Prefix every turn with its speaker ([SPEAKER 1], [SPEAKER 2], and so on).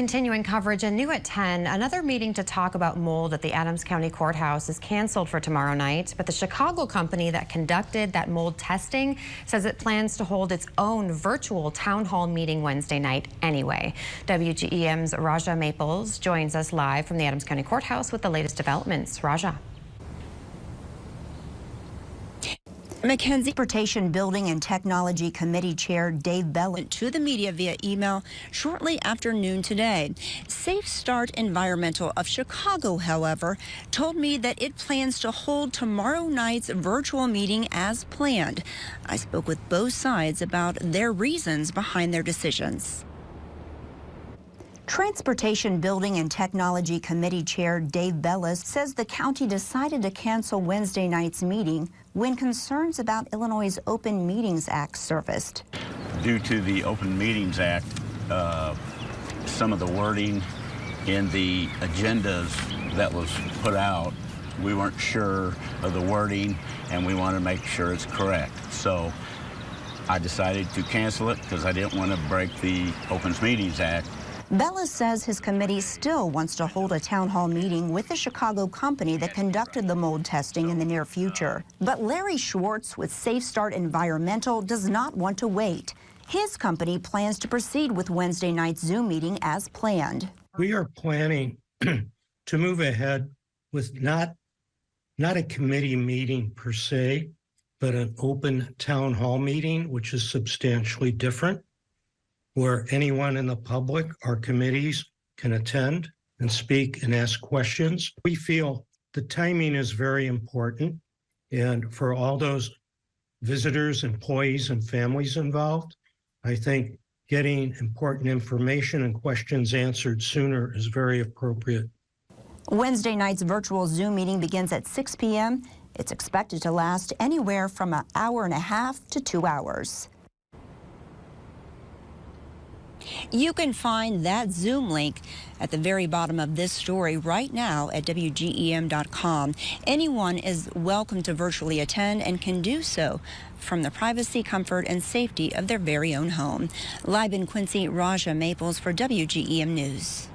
[SPEAKER 1] Continuing coverage and new at 10, another meeting to talk about mold at the Adams County Courthouse is canceled for tomorrow night, but the Chicago company that conducted that mold testing says it plans to hold its own virtual town hall meeting Wednesday night anyway. WGEM's Raja Maples joins us live from the Adams County Courthouse with the latest developments. Raja.
[SPEAKER 2] Mackenzie Transportation Building and Technology Committee Chair Dave Bell went to the media via email shortly after noon today. Safe Start Environmental of Chicago, however, told me that it plans to hold tomorrow night's virtual meeting as planned. I spoke with both sides about their reasons behind their decisions. Transportation Building and Technology Committee Chair Dave Bellis says the county decided to cancel Wednesday night's meeting when concerns about Illinois' Open Meetings Act surfaced.
[SPEAKER 3] Due to the Open Meetings Act, some of the wording in the agendas that was put out, we weren't sure of the wording and we want to make sure it's correct. So I decided to cancel it because I didn't want to break the Open Meetings Act.
[SPEAKER 2] Bellis says his committee still wants to hold a town hall meeting with the Chicago company that conducted the mold testing in the near future. But Larry Schwartz with Safe Start Environmental does not want to wait. His company plans to proceed with Wednesday night's Zoom meeting as planned.
[SPEAKER 4] We are planning to move ahead with not a committee meeting per se, but an open town hall meeting, which is substantially different, where anyone in the public or committees can attend and speak and ask questions. We feel the timing is very important, and for all those visitors, employees, and families involved, I think getting important information and questions answered sooner is very appropriate.
[SPEAKER 2] Wednesday night's virtual Zoom meeting begins at 6 p.m. It's expected to last anywhere from an hour and a half to 2 hours. You can find that Zoom link at the very bottom of this story right now at WGEM.com. Anyone is welcome to virtually attend and can do so from the privacy, comfort, and safety of their very own home. Live in Quincy, Raja Maples for WGEM News.